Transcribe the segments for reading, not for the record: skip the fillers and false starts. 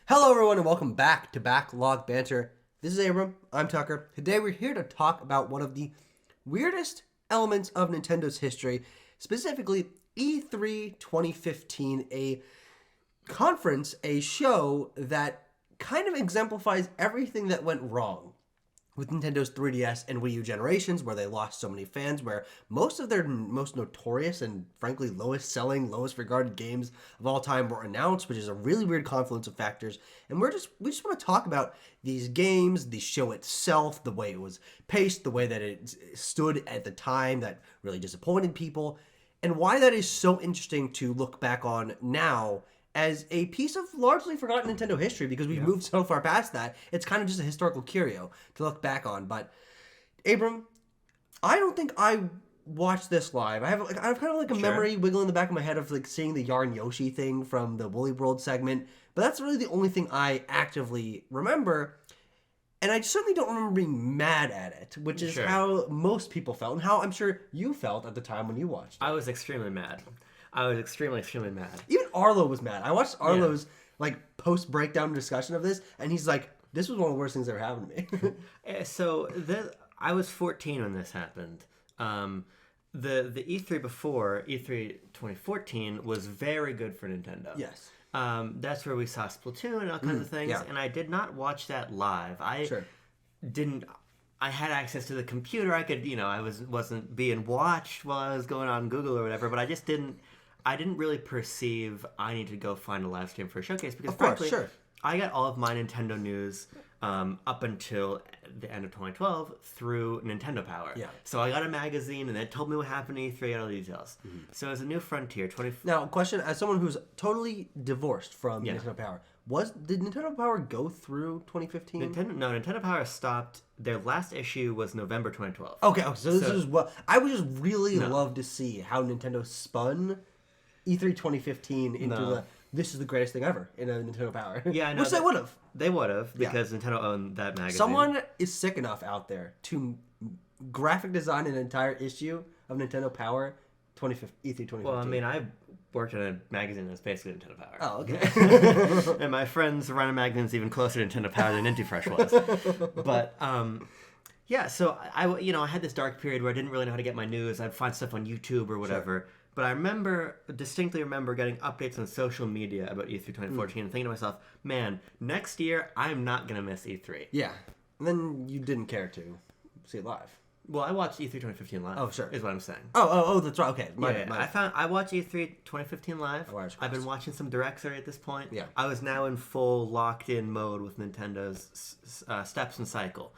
Hello, everyone, and welcome back to Backlog Banter. This is Abram. I'm Tucker. Today, we're here to talk about one of the weirdest elements of Nintendo's history, specifically E3 2015, a conference, a show that kind of exemplifies everything that went wrong with Nintendo's 3DS and Wii U generations, where they lost so many fans, where most of their most notorious and frankly lowest selling, lowest regarded games of all time were announced, which is a really weird confluence of factors. And we just want to talk about these games, the show itself, the way it was paced, the way that it stood at the time that really disappointed people, and why that is so interesting to look back on now as a piece of largely forgotten Nintendo history, because we've moved so far past that. It's kind of just a historical curio to look back on. But Abram, I don't think I watched this live. I have kind of like a memory wiggle in the back of my head of like seeing the Yarn Yoshi thing from the Woolly World segment, but that's really the only thing I actively remember. And I certainly don't remember being mad at it, which is how most people felt, and how I'm sure you felt at the time when you watched it. I was extremely mad. I was extremely mad. Even Arlo was mad. I watched Arlo's post-breakdown discussion of this, and he's like, this was one of the worst things that ever happened to me. So I was 14 when this happened. The E3 before, E3 2014, was very good for Nintendo. Yes. That's where we saw Splatoon and all kinds of things, and I did not watch that live. I had access to the computer. I could, I wasn't being watched while I was going on Google or whatever, but I didn't really perceive I need to go find a live stream for a showcase, because frankly, I got all of my Nintendo news up until the end of 2012 through Nintendo Power. Yeah. So I got a magazine, and it told me what happened at E3, all the details. Mm-hmm. So it was a new frontier. Now, question, as someone who's totally divorced from Nintendo Power, did Nintendo Power go through 2015? Nintendo Power stopped. Their last issue was November 2012. Okay, so this is what I would just really love to see how Nintendo spun E3 2015 into this is the greatest thing ever in a Nintendo Power. Yeah, which they would have. They would have, because Nintendo owned that magazine. Someone is sick enough out there to graphic design an entire issue of Nintendo Power E3 2015. Well, I mean, I worked in a magazine that's basically Nintendo Power. Oh, okay. And my friends run a magazine that's even closer to Nintendo Power than Intifresh was. But, so I had this dark period where I didn't really know how to get my news. I'd find stuff on YouTube or whatever. Sure. But I distinctly remember getting updates on social media about E3 2014 and thinking to myself, man, next year I'm not going to miss E3. Yeah. And then you didn't care to see it live. Well, I watched E3 2015 live. Oh, sure. Is what I'm saying. Oh, that's right. Okay. I watched E3 2015 live. I've been watching some directs at this point. Yeah. I was now in full locked-in mode with Nintendo's steps and cycle.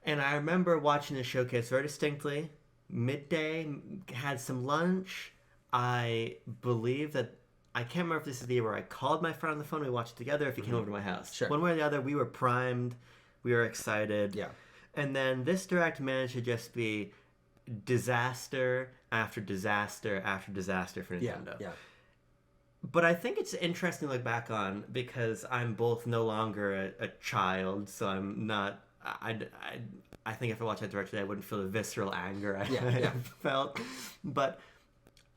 And I remember watching the showcase very distinctly. Midday, had some lunch. I believe that, I can't remember if this is the year where I called my friend on the phone, we watched it together, if he came over to my house. Sure. One way or the other, we were primed, we were excited. Yeah. And then this direct managed to just be disaster after disaster after disaster for Nintendo. Yeah. But I think it's interesting to look back on, because I'm both no longer a child, so I'm not... I think if I watched that direct today, I wouldn't feel the visceral anger I felt. But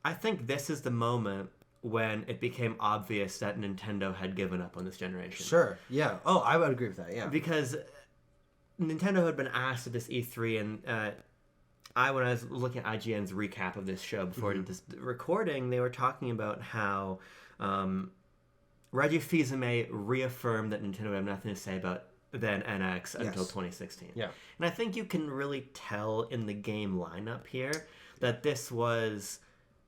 I think this is the moment when it became obvious that Nintendo had given up on this generation. Sure, yeah. Oh, I would agree with that, yeah. Because Nintendo had been asked at this E3, and when I was looking at IGN's recap of this show before this recording, they were talking about how Reggie Fils-Aimé reaffirmed that Nintendo would have nothing to say about than NX until 2016. Yeah. And I think you can really tell in the game lineup here that this was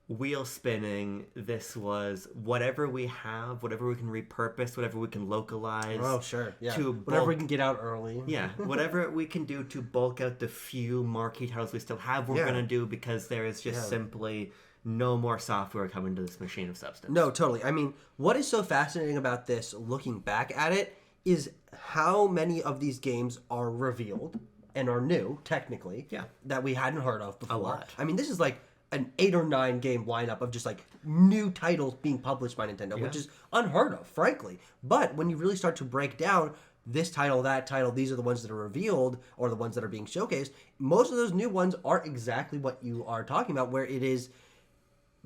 wheel spinning. This was whatever we have, whatever we can repurpose, whatever we can localize. Oh, sure. Yeah. Whatever we can get out early. Yeah. Whatever we can do to bulk out the few marquee titles we still have, we're going to do, because there is just simply no more software coming to this machine of substance. No, totally. I mean, what is so fascinating about this, looking back at it, is how many of these games are revealed and are new, technically, that we hadn't heard of before. A lot. I mean, this is like an 8 or 9 game lineup of just like new titles being published by Nintendo, which is unheard of, frankly. But when you really start to break down this title, that title, these are the ones that are revealed or the ones that are being showcased, most of those new ones are exactly what you are talking about, where it is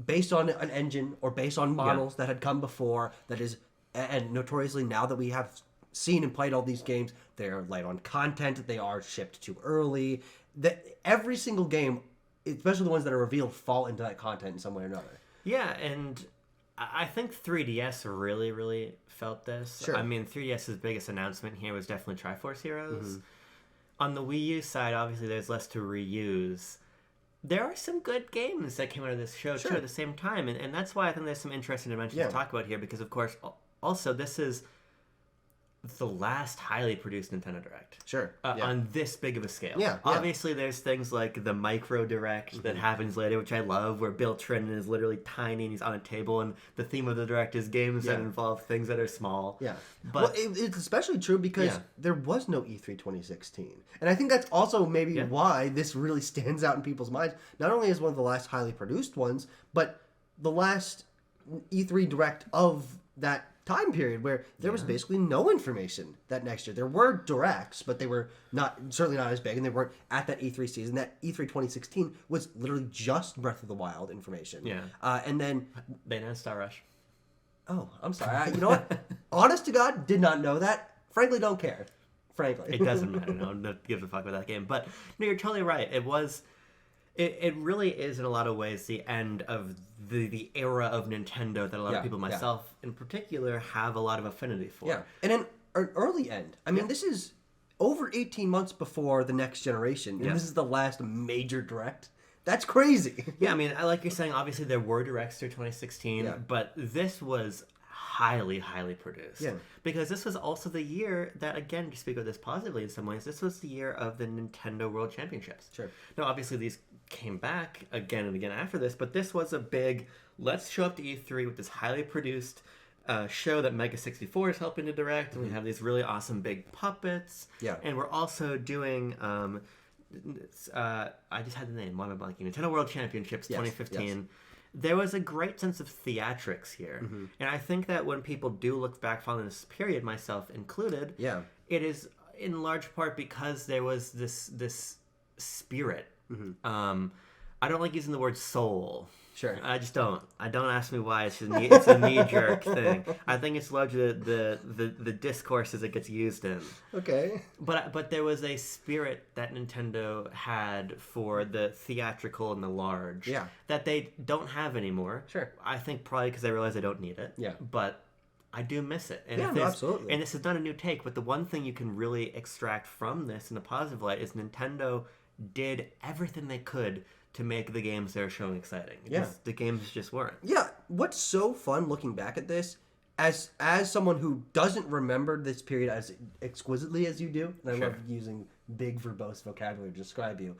based on an engine or based on models that had come before, that is and notoriously, now that we have seen and played all these games, they're light on content. They are shipped too early. That every single game, especially the ones that are revealed, fall into that content in some way or another. Yeah, and I think 3DS really, really felt this. Sure. I mean, 3DS's biggest announcement here was definitely Triforce Heroes. On the Wii U side, obviously, there's less to reuse. There are some good games that came out of this show, too, at the same time. And that's why I think there's some interesting dimensions to talk about here, because, of course, also, this is the last highly produced Nintendo Direct. Sure. On this big of a scale. Yeah. Obviously, there's things like the Micro Direct that happens later, which I love, where Bill Trinen is literally tiny and he's on a table, and the theme of the Direct is games that involve things that are small. Yeah. But it's especially true because there was no E3 2016. And I think that's also maybe why this really stands out in people's minds. Not only as one of the last highly produced ones, but the last E3 Direct of that time period where there was basically no information that next year. There were directs, but they were certainly not as big, and they weren't at that E3 season. That E3 2016 was literally just Breath of the Wild information. Yeah. And then they announced Star Rush. Oh, I'm sorry. You know what? Honest to God, did not know that. Frankly, don't care. Frankly. It doesn't matter. No gives a fuck about that game. But no, you're totally right. It really is, in a lot of ways, the end of the era of Nintendo that a lot of people, myself in particular, have a lot of affinity for. Yeah, and an early end. I mean, this is over 18 months before the next generation, and this is the last major Direct. That's crazy. Yeah, I mean, like you're saying, obviously there were Directs through 2016, but this was highly, highly produced. Yeah. Because this was also the year that, again, to speak of this positively in some ways, this was the year of the Nintendo World Championships. Sure. Now, obviously, these came back again and again after this, but this was a big, let's show up to E3 with this highly produced show that Mega 64 is helping to direct, and we have these really awesome big puppets. Yeah. And we're also doing... I just had the name. Why am I blanking? Nintendo World Championships 2015. Yes. There was a great sense of theatrics here. And I think that when people do look back following this period, myself included, it is in large part because there was this spirit. I don't like using the word soul. Sure. I just don't. Don't ask me why. It's a knee-jerk thing. I think it's largely the discourses it gets used in. Okay. But there was a spirit that Nintendo had for the theatrical and the large that they don't have anymore. Sure. I think probably because they realize they don't need it. Yeah. But I do miss it. And absolutely. And this is not a new take, but the one thing you can really extract from this in a positive light is Nintendo did everything they could to make the games they're showing exciting. The games just weren't. Yeah. What's so fun looking back at this, as someone who doesn't remember this period as exquisitely as you do, and I love using big verbose vocabulary to describe you,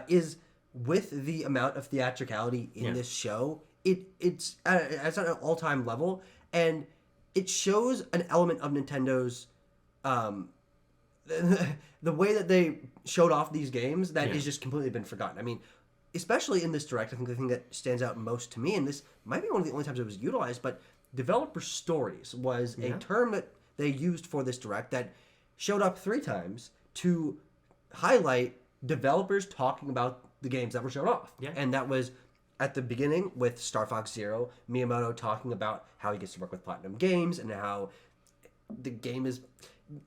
is with the amount of theatricality in this show, it's at an all-time level, and it shows an element of Nintendo's the way that they showed off these games that has just completely been forgotten. I mean, especially in this Direct, I think the thing that stands out most to me, and this might be one of the only times it was utilized, but developer stories was a term that they used for this Direct that showed up 3 times to highlight developers talking about the games that were shown off. Yeah. And that was at the beginning with Star Fox Zero, Miyamoto talking about how he gets to work with Platinum Games and how the game is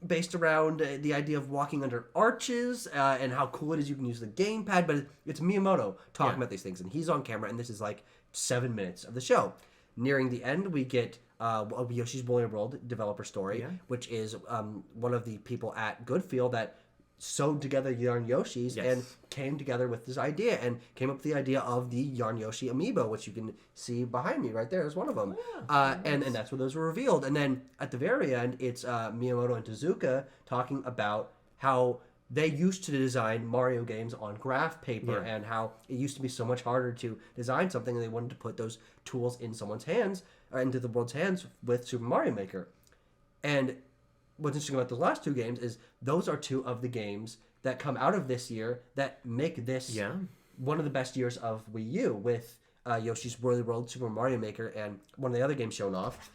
based around the idea of walking under arches and how cool it is you can use the gamepad, but it's Miyamoto talking about these things, and he's on camera, and this is like 7 minutes of the show. Nearing the end, we get Yoshi's Woolly World developer story, which is one of the people at Goodfield that sewed together Yarn Yoshis and came together with this idea and came up with the idea of the Yarn Yoshi amiibo, which you can see behind me right there is one of them. And that's where those were revealed. And then at the very end, it's Miyamoto and Tezuka talking about how they used to design Mario games on graph paper and how it used to be so much harder to design something, and they wanted to put those tools in someone's hands, or into the world's hands with Super Mario Maker. And what's interesting about those last 2 games is those are 2 of the games that come out of this year that make this one of the best years of Wii U, with Yoshi's Woolly World, Super Mario Maker, and one of the other games shown off.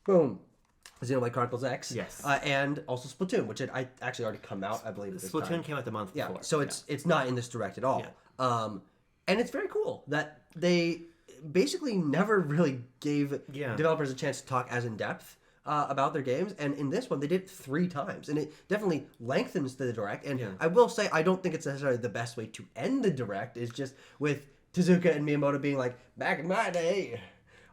Boom. Xenoblade Chronicles X. Yes. And also Splatoon, which I actually already come out, I believe, at this Splatoon time. Came out the month before. So it's not in this Direct at all. Yeah. And it's very cool that they basically never really gave developers a chance to talk as in depth about their games, and in this one they did it 3 times, and it definitely lengthens the direct. And Yeah. I will say I don't think it's necessarily the best way to end the direct. Is just with Tezuka and Miyamoto being like, back in my day,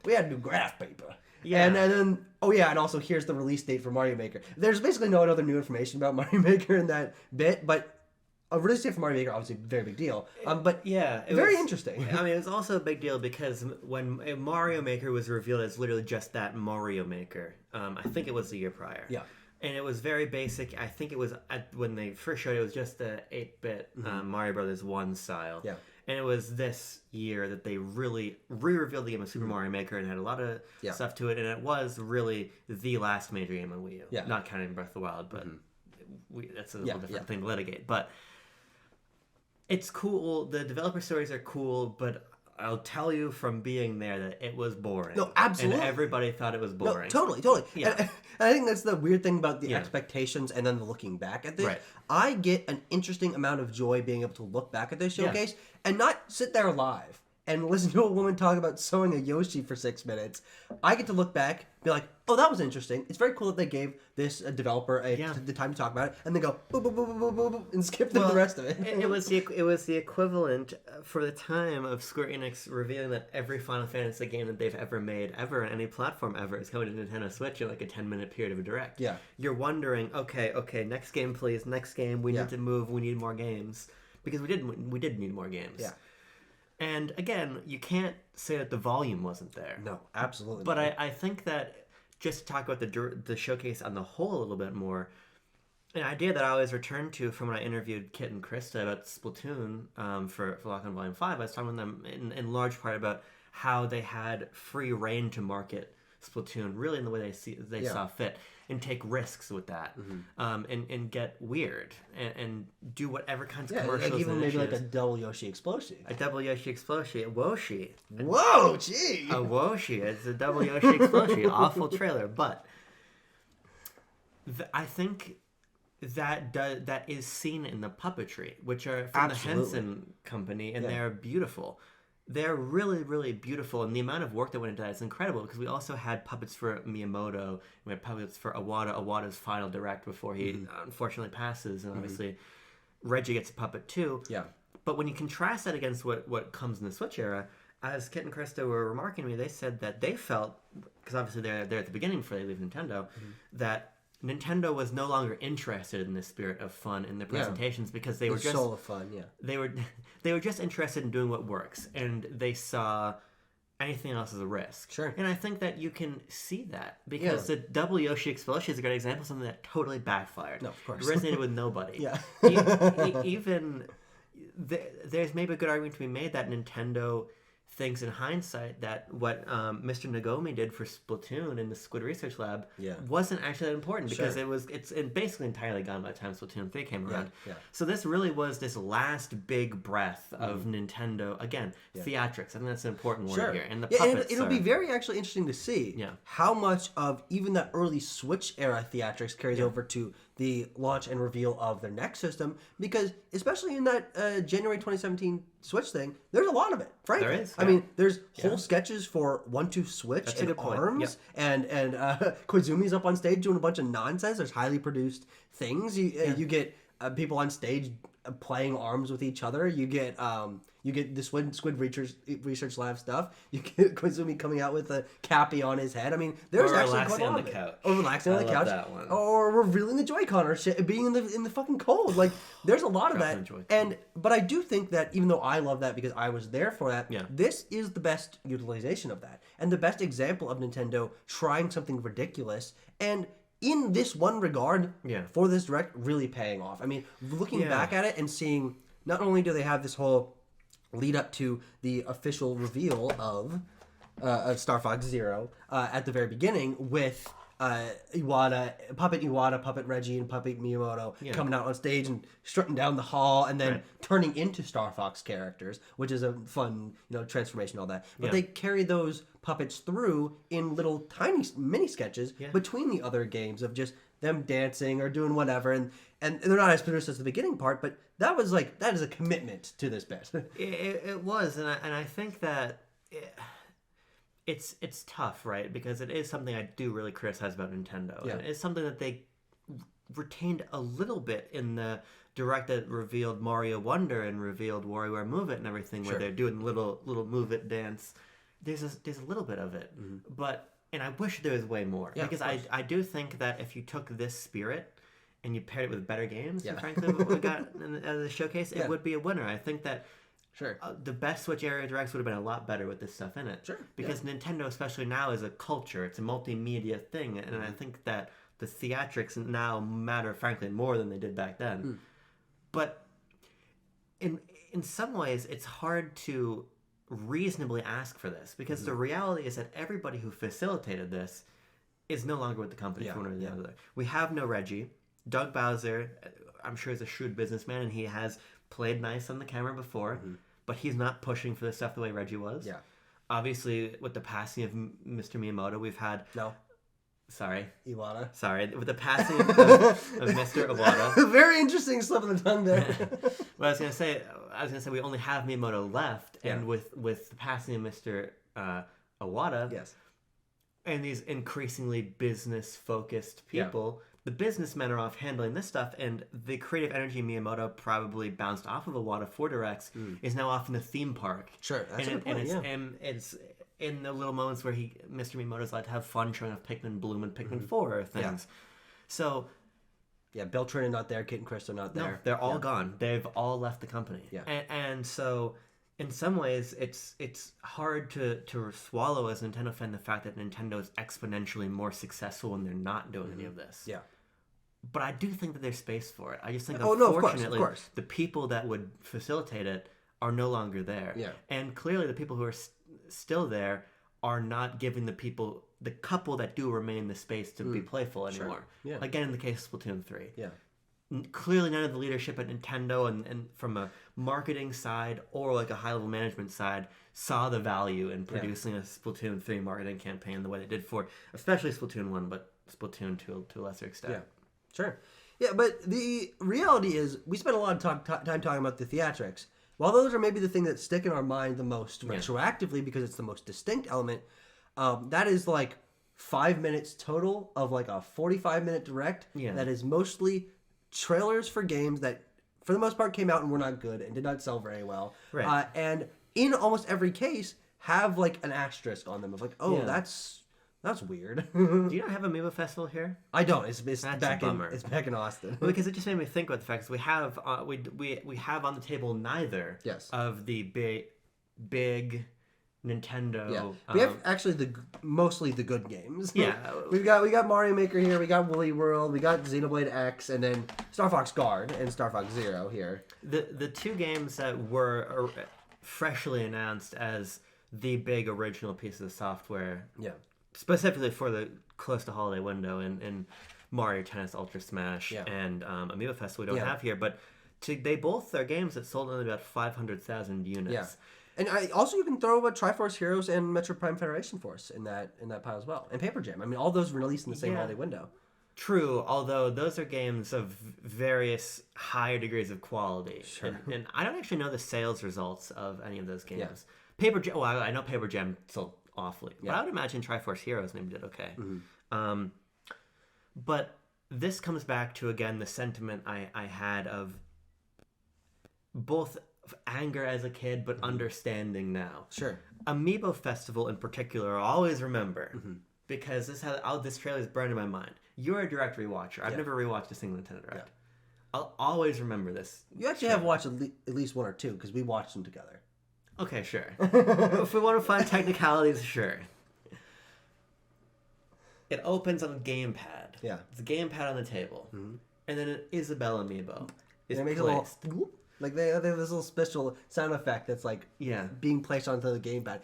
we had to do graph paper. Yeah. And then, and also here's the release date for Mario Maker. There's basically no other new information about Mario Maker in that bit, but a release date for Mario Maker, obviously, very big deal. But yeah, very interesting. I mean, it was also a big deal because when Mario Maker was revealed as literally just that Mario Maker, I think it was the year prior. Yeah. And it was very basic. I think it was, when they first showed it, was just the 8-bit Mario Brothers 1 style. Yeah. And it was this year that they really re-revealed the game of Super Mario Maker and had a lot of stuff to it. And it was really the last major game on Wii U. Yeah. Not counting Breath of the Wild, but that's a little different thing to litigate. But it's cool. The developer stories are cool, but I'll tell you from being there that it was boring. No, absolutely. And everybody thought it was boring. No, totally. Yeah. And I think that's the weird thing about the expectations and then the looking back at this. Right. I get an interesting amount of joy being able to look back at this showcase and not sit there live and listen to a woman talk about sewing a Yoshi for 6 minutes. I get to look back, be like, oh, that was interesting. It's very cool that they gave this developer the time to talk about it, and then go boop, boop, boop, boop, boop, boop, boop, and skip the rest of it. It was the equivalent for the time of Square Enix revealing that every Final Fantasy game that they've ever made, ever on any platform ever, is coming to Nintendo Switch in like a 10-minute period of a direct. Yeah. You're wondering, okay, next game please, next game, we need to move, we need more games. Because we did need more games. Yeah. And again, you can't say that the volume wasn't there. No, absolutely. But I think that just to talk about the showcase on the whole a little bit more, an idea that I always return to from when I interviewed Kit and Krista about Splatoon for Lock-On Volume 5, I was talking to them in large part about how they had free reign to market Splatoon really in the way they saw fit, and take risks with that, and get weird and do whatever kinds of commercials. Like even maybe like a initiatives. double Yoshi explosion. A double Yoshi explosion, a Woshi. Whoa, gee! A Woshi. It's a double Yoshi explosion. Awful trailer, but I think that is seen in the puppetry, which are from the Henson Company, and they're beautiful. They're really, really beautiful, and the amount of work that went into that is incredible, because we also had puppets for Miyamoto, we had puppets for Iwata's final direct before he unfortunately passes, and obviously Reggie gets a puppet too. Yeah. But when you contrast that against what comes in the Switch era, as Kit and Krista were remarking to me, they said that they felt, because obviously they're at the beginning before they leave Nintendo, that Nintendo was no longer interested in the spirit of fun in the presentations, because they were just soul of fun. Yeah, they were just interested in doing what works, and they saw anything else as a risk. Sure. And I think that you can see that, because the double Yoshi explosion is a great example of something that totally backfired. No, of course. It resonated with nobody. Yeah. Even there's maybe a good argument to be made that Nintendo thinks in hindsight that what Mr. Nagomi did for Splatoon in the Squid Research Lab wasn't actually that important, because it's basically entirely gone by the time Splatoon 3 came around. Yeah. So this really was this last big breath of Nintendo. Again, theatrics. I think that's an important word here. And the puppets it'll be very actually interesting to see how much of even that early Switch era theatrics carries over to the launch and reveal of their next system, because especially in that January 2017 Switch thing, there's a lot of it, frankly. There is. I mean, there's whole sketches for 1-2 Switch That's a and good point. ARMS, and Koizumi's up on stage doing a bunch of nonsense. There's highly produced things. You get people on stage playing ARMS with each other. You get the Squid Research Lab stuff. You get Koizumi coming out with a cappy on his head. I mean, there's actually quite a lot of it. Or relaxing on the couch. That one. Or revealing the Joy-Con, or being in the fucking cold. Like, there's a lot of that. But I do think that, even though I love that because I was there for that, this is the best utilization of that, and the best example of Nintendo trying something ridiculous, and in this one regard, for this direct, really paying off. I mean, looking back at it and seeing, not only do they have this whole lead up to the official reveal of Star Fox Zero at the very beginning, with Puppet Puppet Reggie, and Puppet Miyamoto coming out on stage and strutting down the hall, and then turning into Star Fox characters, which is a fun, transformation, all that. But they carry those puppets through in little tiny mini sketches between the other games of just them dancing or doing whatever, and they're not as produced as the beginning part, but that is a commitment to this bit. It was, and I think that it's tough, right? Because it is something I do really criticize about Nintendo. Yeah. And it's something that they retained a little bit in the direct that revealed Mario Wonder and revealed WarioWare Move It and everything, where Sure. they're doing the little Move It dance. There's a little bit of it, and I wish there was way more, Yeah, because of course. I do think that if you took this spirit and you paired it with better games, Yeah. and frankly, what we got in the showcase, Yeah. it would be a winner. I think that Sure. the best Switch area directs would have been a lot better with this stuff in it. Sure, Because Nintendo, especially now, is a culture. It's a multimedia thing, and I think that the theatrics now matter, frankly, more than they did back then. But in some ways, it's hard to reasonably ask for this, because the reality is that everybody who facilitated this is no longer with the company for one or the other. We have no Reggie. Doug Bowser, I'm sure, is a shrewd businessman, and he has played nice on the camera before, but he's not pushing for this stuff the way Reggie was. Yeah. Obviously, with the passing of Mr. Miyamoto, we've had... No. Sorry. Iwata. With the passing of Mr. Iwata... Very interesting slip of the tongue there. Well, I was gonna say we only have Miyamoto left, and with the passing of Mr. Iwata, Yes. and these increasingly business-focused people, the businessmen are off handling this stuff, and the creative energy Miyamoto probably bounced off of Iwata for Directs is now off in the theme park. Sure, that's a good point, and it's in the little moments where Mr. Miyamoto's allowed to have fun showing off Pikmin Bloom and Pikmin 4 or things. So... Yeah, Beltran are not there, Kit and Chris are not there. No, they're all gone. They've all left the company. Yeah. And so, in some ways, it's hard to swallow as a Nintendo fan the fact that Nintendo is exponentially more successful when they're not doing any of this. Yeah. But I do think that there's space for it. I just think, Oh, no, unfortunately, of course. the people that would facilitate it are no longer there. Yeah. And clearly, the people who are still there are not giving the couple that do remain the space to be playful anymore. Yeah. Again, in the case of Splatoon 3. Yeah. Clearly, none of the leadership at Nintendo and from a marketing side or like a high-level management side saw the value in producing a Splatoon 3 marketing campaign the way they did for, especially Splatoon 1, but Splatoon 2 to a lesser extent. Yeah. Sure. Yeah, but the reality is we spent a lot of time talking about the theatrics. While those are maybe the thing that stick in our mind the most retroactively because it's the most distinct element, that is like 5 minutes total of like a 45-minute direct that is mostly trailers for games that, for the most part, came out and were not good and did not sell very well. Right. And in almost every case, have like an asterisk on them of like, oh, that's weird. Do you not have Amiibo Festival here? I don't. It's back bummer. in Austin. Well, because it just made me think about the fact that we have we have on the table neither of the big Nintendo. Yeah. We have actually mostly the good games. Yeah. we got Mario Maker here, we got Woolly World, we got Xenoblade X, and then Star Fox Guard and Star Fox Zero here. The two games that were freshly announced as the big original pieces of software. Yeah. Specifically for the close to holiday window in Mario Tennis Ultra Smash and Amiibo Festival we don't have here, but they both are games that sold only about 500,000 units. Yeah. And also you can throw Triforce Heroes and Metroid Prime Federation Force in that pile as well. And Paper Jam. I mean, all those released in the same holiday window. True, although those are games of various higher degrees of quality. Sure. And I don't actually know the sales results of any of those games. Yeah. Paper Jam, well, I know Paper Jam sold awfully. But I would imagine Triforce Heroes maybe did okay. Mm-hmm. But this comes back to, again, the sentiment I had of both anger as a kid, but understanding now. Sure. Amiibo Festival in particular, I'll always remember, because this trailer is burned in my mind. You're a Direct rewatcher. I've never rewatched a single Nintendo Direct. Yeah. I'll always remember this. You actually have watched at least one or two, because we watched them together. Okay, sure. If we want to find technicalities, sure. It opens on a gamepad. Yeah. It's a gamepad on the table. And then an Isabelle amiibo is And it makes placed. a little... Like they have this little special sound effect that's like being placed onto the gamepad.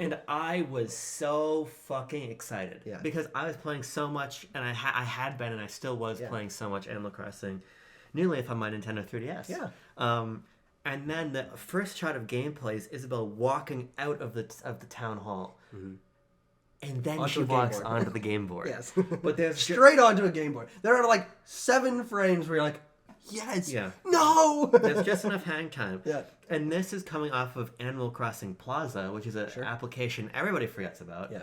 And I was so fucking excited. Yeah. Because I was playing so much, and I had been, and I still was playing so much Animal Crossing New Leaf on my Nintendo 3DS. Yeah. And then the first shot of gameplay is Isabelle walking out of the town hall. And then she walks onto the game board. Yes. But there's straight onto a game board. There are like 7 frames where you're like, Yes. Yeah. No. There's just enough hang time. Yeah. And this is coming off of Animal Crossing Plaza, which is an application everybody forgets about. Yeah.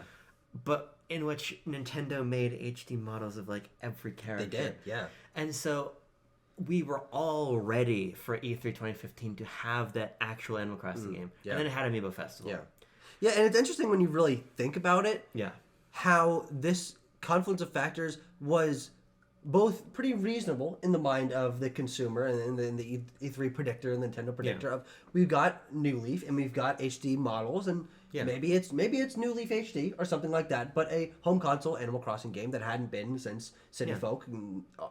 But in which Nintendo made HD models of like every character. They did. Yeah. And so we were all ready for E3 2015 to have that actual Animal Crossing game. Yeah. And then it had Amiibo Festival. Yeah. Yeah, and it's interesting when you really think about it. Yeah. How this confluence of factors was both pretty reasonable in the mind of the consumer and in the E3 predictor and Nintendo predictor of we've got New Leaf and we've got HD models and maybe it's New Leaf HD or something like that, but a home console Animal Crossing game that hadn't been since City Folk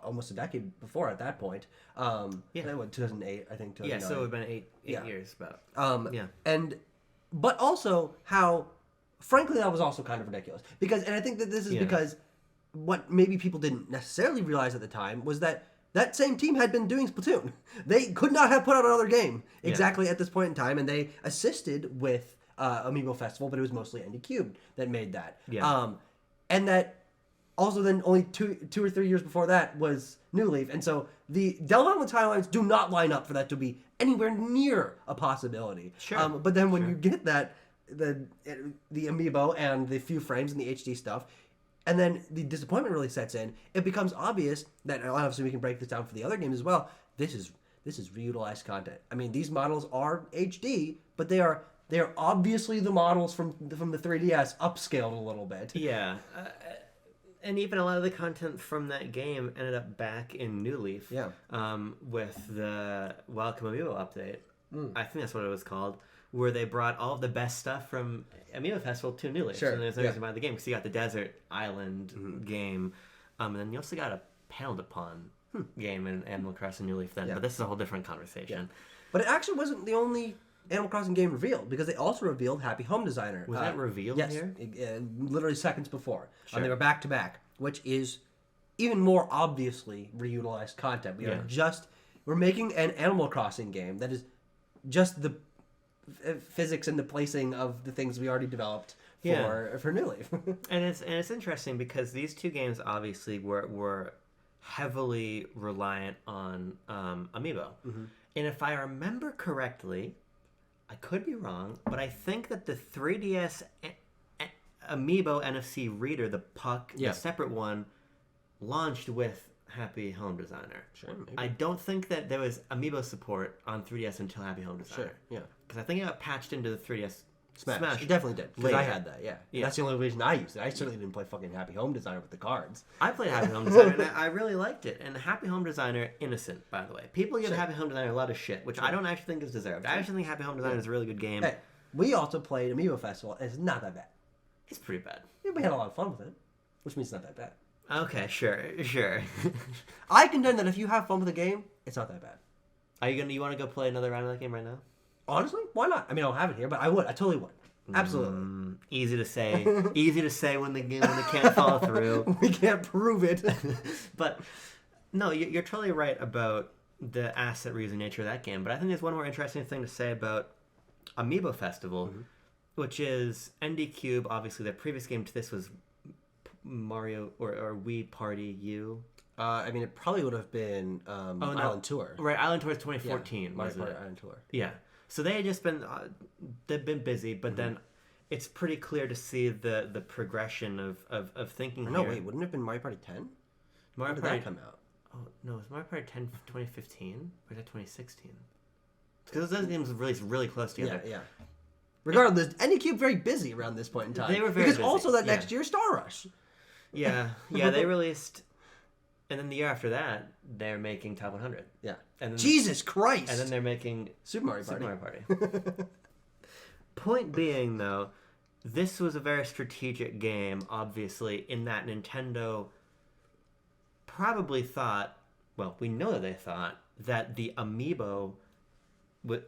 almost a decade before at that point. What, 2008 I think. 2009. Yeah, so it would have been eight years about. But also how, frankly, that was also kind of ridiculous and I think that this is because what maybe people didn't necessarily realize at the time was that same team had been doing Splatoon. They could not have put out another game exactly at this point in time, and they assisted with Amiibo Festival, but it was mostly Indie Cube that made that. Yeah. And that also then only two or 3 years before that was New Leaf, and so the development timelines do not line up for that to be anywhere near a possibility. Sure. But then when you get that the Amiibo and the few frames and the HD stuff, and then the disappointment really sets in. It becomes obvious that, and obviously we can break this down for the other games as well. This is reutilized content. I mean, these models are HD, but they are obviously the models from the 3DS upscaled a little bit. Yeah. And even a lot of the content from that game ended up back in New Leaf. Yeah. With the Welcome Amiibo update. I think that's what it was called. Where they brought all of the best stuff from Amiibo Festival to New Leaf. Sure. And there's no reason to buy the game because you got the Desert Island game. And then you also got a Paneled Upon game in Animal Crossing New Leaf then. Yeah. But this is a whole different conversation. Yeah. But it actually wasn't the only Animal Crossing game revealed, because they also revealed Happy Home Designer. Was that revealed here? Yes, literally seconds before. Sure. They were back to back, which is even more obviously reutilized content. We're making an Animal Crossing game that is just the physics and the placing of the things we already developed for New Leaf. and it's interesting because these two games obviously were heavily reliant on Amiibo. And if I remember correctly, I could be wrong, but I think that the 3DS Amiibo NFC reader, the puck, the separate one, launched with Happy Home Designer. Sure, maybe. I don't think that there was Amiibo support on 3DS until Happy Home Designer. Sure, yeah. Because I think it got patched into the 3DS Smash. It definitely did, because later. I had that, yeah. That's the only reason I used it. I certainly didn't play fucking Happy Home Designer with the cards. I played Happy Home Designer, and I really liked it. And Happy Home Designer, innocent, by the way. People give Happy Home Designer a lot of shit, which I don't actually think is deserved. I actually think Happy Home Designer is a really good game. Hey, we also played Amiibo Festival, and it's not that bad. It's pretty bad. Yeah, we had a lot of fun with it, which means it's not that bad. Okay, sure. I contend that if you have fun with the game, it's not that bad. You want to go play another round of that game right now? Honestly, why not? I mean, I don't have it here, but I would. I totally would. Absolutely. Easy to say. Easy to say when they can't follow through. We can't prove it. But no, you're totally right about the asset reusing nature of that game. But I think there's one more interesting thing to say about Amiibo Festival, which is ND Cube. Obviously, their previous game to this was Mario or Wii Party U. I mean, it probably would have been Island Tour. Right, Island Tour is 2014. Mario was Party it? Island Tour. Yeah. So they had just been, they've been busy, but then it's pretty clear to see the progression of thinking here. No, wait, wouldn't it have been Mario Party 10? Mario When did Party that come out? Oh, no, was Mario Party 10 2015? Or is that 2016? Because those games were released really close together. Yeah. Regardless, ND very busy around this point in time. They were very because busy, also that next year, Star Rush. Yeah, they released, and then the year after that, they're making Top 100. Yeah. And then, Jesus Christ! And then they're making Super Mario Party. Point being, though, this was a very strategic game, obviously, in that Nintendo probably thought, well, we know that they thought, that the Amiibo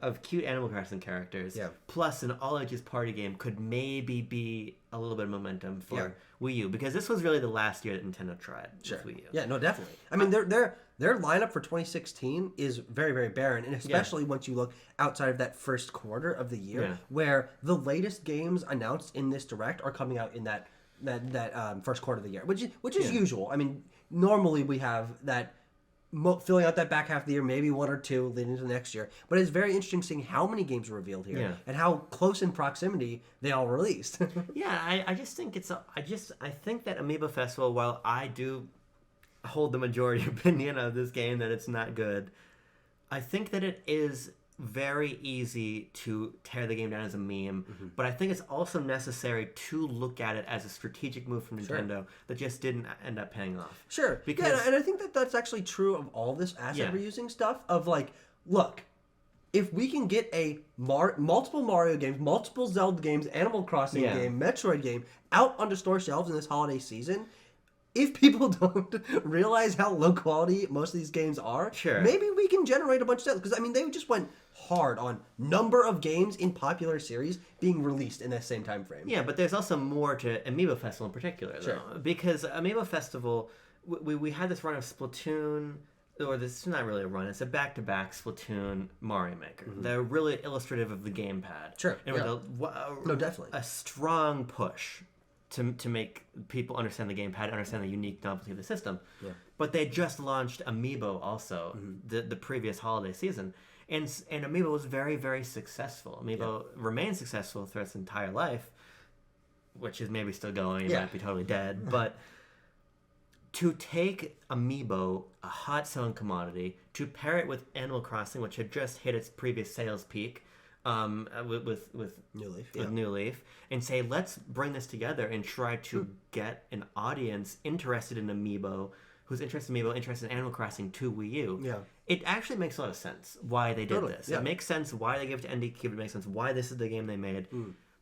of cute Animal Crossing characters, plus an all-ages party game, could maybe be a little bit of momentum for Wii U, because this was really the last year that Nintendo tried with Wii U. Yeah, no, definitely. I mean, their lineup for 2016 is very, very barren, and especially once you look outside of that first quarter of the year, where the latest games announced in this Direct are coming out in that first quarter of the year, which is usual. I mean, normally we have that filling out that back half of the year, maybe one or two leading into next year. But it's very interesting seeing how many games were revealed here and how close in proximity they all released. Yeah, I just think I think that Amiibo Festival, while I do hold the majority opinion of this game that it's not good, I think that it is very easy to tear the game down as a meme, but I think it's also necessary to look at it as a strategic move from Nintendo that just didn't end up paying off. Sure. Because, and I think that that's actually true of all this asset reusing stuff of like, look, if we can get a multiple Mario games, multiple Zelda games, Animal Crossing game, Metroid game out onto store shelves in this holiday season, if people don't realize how low quality most of these games are, maybe we can generate a bunch of sales. Because, I mean, they just went hard on number of games in popular series being released in that same time frame. Yeah, but there's also more to Amiibo Festival in particular, though. Because Amiibo Festival, we had this run of Splatoon, or this is not really a run, it's a back-to-back Splatoon Mario Maker. They're really illustrative of the gamepad. Sure, and with definitely. A strong push to make people understand the gamepad, understand the unique novelty of the system. Yeah. But they just launched Amiibo also the previous holiday season. And Amiibo was very, very successful. Amiibo remained successful throughout its entire life, which is maybe still going. It might be totally dead. But to take Amiibo, a hot-selling commodity, to pair it with Animal Crossing, which had just hit its previous sales peak, with New Leaf, and say, let's bring this together and try to get an audience interested in Amiibo, who's interested in Amiibo, interested in Animal Crossing, to Wii U. Yeah. It actually makes a lot of sense why they did this. Yeah. It makes sense why they gave it to ND Cube. It makes sense why this is the game they made.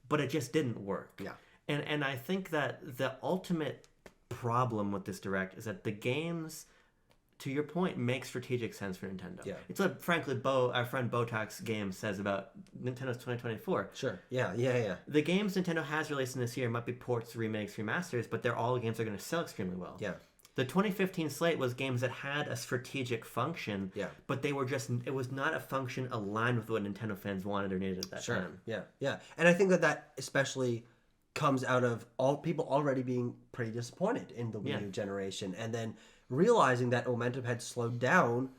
But it just didn't work. Yeah. And I think that the ultimate problem with this Direct is that the games, to your point, make strategic sense for Nintendo. Yeah. It's what, frankly, our friend Botox Games says about Nintendo's 2024. Sure. Yeah. The games Nintendo has released in this year might be ports, remakes, remasters, but they're all games that are going to sell extremely well. Yeah. The 2015 slate was games that had a strategic function, but they were it was not a function aligned with what Nintendo fans wanted or needed at that time. Yeah. And I think that especially comes out of all people already being pretty disappointed in the Wii U generation, and then realizing that momentum had slowed down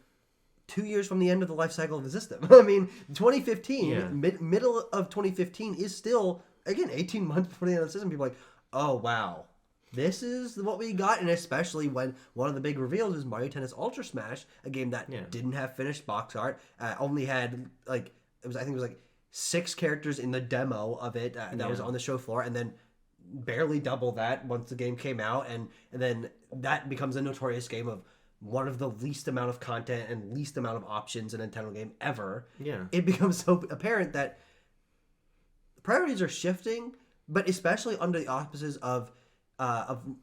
2 years from the end of the life cycle of the system. I mean, 2015, middle of 2015 is still, again, 18 months before the end of the system. People are like, oh, wow, this is what we got. And especially when one of the big reveals is Mario Tennis Ultra Smash, a game that didn't have finished box art, only had, I think it was 6 characters in the demo of it that was on the show floor, and then barely double that once the game came out, and then that becomes a notorious game of one of the least amount of content and least amount of options in a Nintendo game ever. Yeah. It becomes so apparent that priorities are shifting, but especially under the auspices of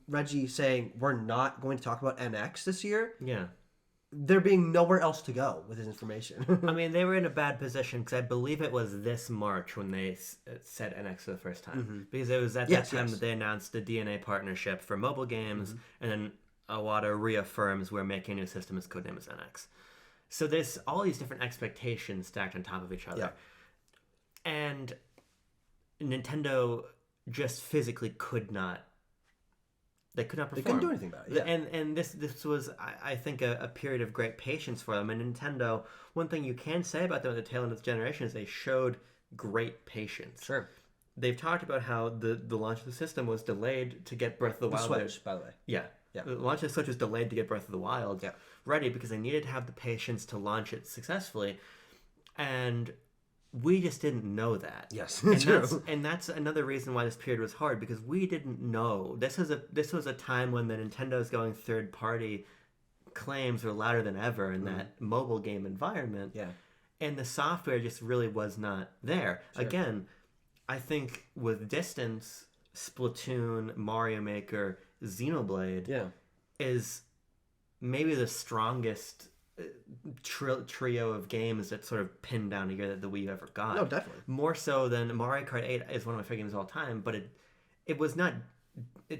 Reggie saying we're not going to talk about NX this year. Yeah. There being nowhere else to go with his information. I mean, they were in a bad position because I believe it was this March when they said NX for the first time. Because it was at that time that they announced the DNA partnership for mobile games, and then Iwata reaffirms we're making a new system, its codename is NX. So there's all these different expectations stacked on top of each other. Yeah. And Nintendo just physically could not. They could not perform. They couldn't do anything about it. Yeah. And this was, I think, a period of great patience for them. And Nintendo, one thing you can say about them at the tail end of the generation is they showed great patience. Sure. They've talked about how the launch of the system was delayed to get Breath of the Wild. Switch, by the way. Yeah. The launch of the Switch was delayed to get Breath of the Wild ready because they needed to have the patience to launch it successfully. And we just didn't know that. Yes, and that's another reason why this period was hard, because we didn't know. This was a time when the Nintendo's going third party claims were louder than ever in that mobile game environment. Yeah, and the software just really was not there. Sure. Again, I think with distance, Splatoon, Mario Maker, Xenoblade is maybe the strongest trio of games that sort of pinned down a year that the Wii U ever got. No, definitely. More so than Mario Kart 8 is one of my favorite games of all time, but it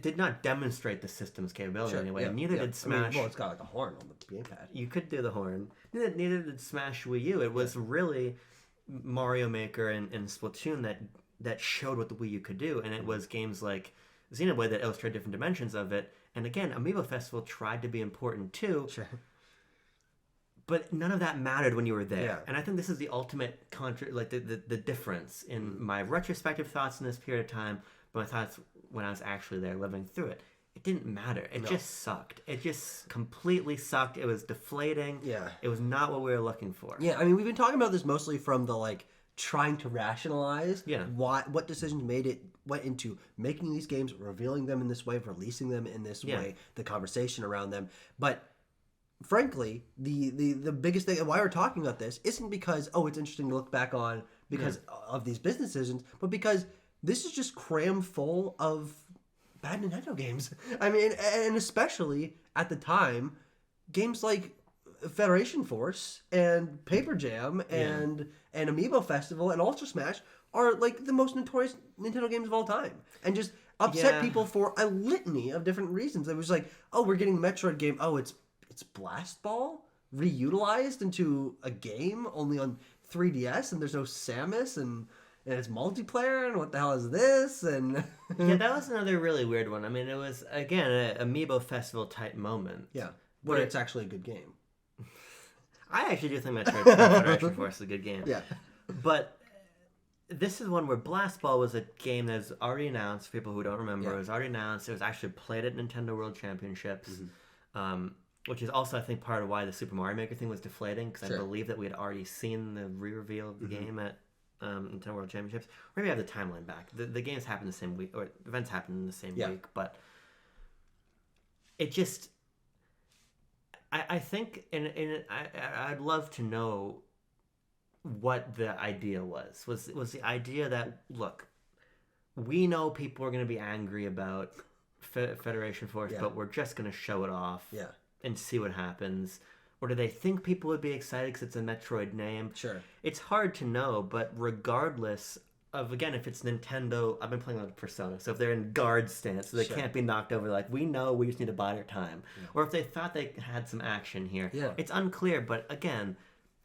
did not demonstrate the system's capability anyway. Yeah, neither did Smash. Well, it's got a horn on the gamepad. You could do the horn. Neither did Smash Wii U. It was really Mario Maker and Splatoon that showed what the Wii U could do, and it was games like Xenoblade that illustrated different dimensions of it. And again, Amiibo Festival tried to be important too. Sure. But none of that mattered when you were there. Yeah. And I think this is the ultimate the difference in my retrospective thoughts in this period of time, but my thoughts when I was actually there living through it. It didn't matter. It just sucked. It just completely sucked. It was deflating. Yeah. It was not what we were looking for. Yeah, I mean, we've been talking about this mostly from the, like, trying to rationalize what decisions went into making these games, revealing them in this way, releasing them in this way, the conversation around them. But frankly, the biggest thing, and why we're talking about this, isn't because, it's interesting to look back on because of these business decisions, but because this is just cram full of bad Nintendo games. I mean, and especially at the time, games like Federation Force and Paper Jam and Amiibo Festival and Ultra Smash are like the most notorious Nintendo games of all time, and just upset people for a litany of different reasons. It was like, we're getting a Metroid game. It's Blast Ball reutilized into a game only on 3DS, and there's no Samus, and it's multiplayer, and what the hell is this? And that was another really weird one. I mean, it was, again, an Amiibo Festival type moment. Yeah, but it's actually a good game. I actually do think Metroid Prime Federation Force is a good game. Yeah. But this is one where Blast Ball was a game that was already announced. For people who don't remember, it was already announced. It was actually played at Nintendo World Championships. Which is also, I think, part of why the Super Mario Maker thing was deflating, because I believe that we had already seen the re-reveal of the game at Nintendo World Championships. Or maybe I have the timeline back. The games happened the same week, or events happened in the same week, but it just... I think, and I'd love to know what the idea was. Was the idea that, look, we know people are going to be angry about Federation Force, but we're just going to show it off and see what happens? Or do they think people would be excited because it's a Metroid name? Sure. It's hard to know, but regardless of, again, if it's Nintendo, I've been playing with Persona, so if they're in guard stance, so they can't be knocked over, like, we know, we just need to buy our time. Or if they thought they had some action here. It's unclear, but again,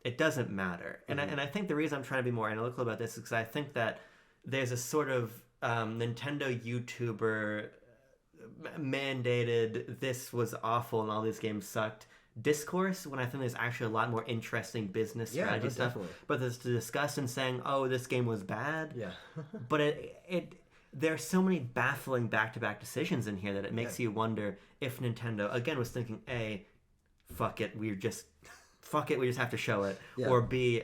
it doesn't matter. And I think the reason I'm trying to be more analytical about this is because I think that there's a sort of Nintendo YouTuber mandated, this was awful and all these games sucked discourse, when I think there's actually a lot more interesting business strategy stuff. Definitely. But there's to discuss and saying, this game was bad. Yeah. But there are so many baffling back-to-back decisions in here that it makes you wonder if Nintendo, again, was thinking, A, fuck it, we just have to show it. Or B,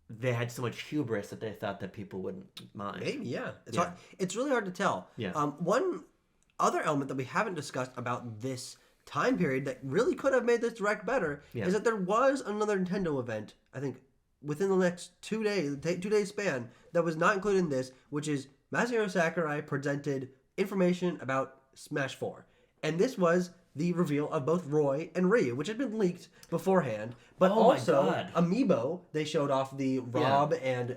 they had so much hubris that they thought that people wouldn't mind. Maybe, yeah. It's really hard to tell. Yeah. One other element that we haven't discussed about this time period that really could have made this direct better is that there was another Nintendo event, I think, within the next 2 days, 2 days span, that was not included in this, which is Masahiro Sakurai presented information about Smash 4. And this was the reveal of both Roy and Ryu, which had been leaked beforehand. But also, Amiibo, they showed off the Rob and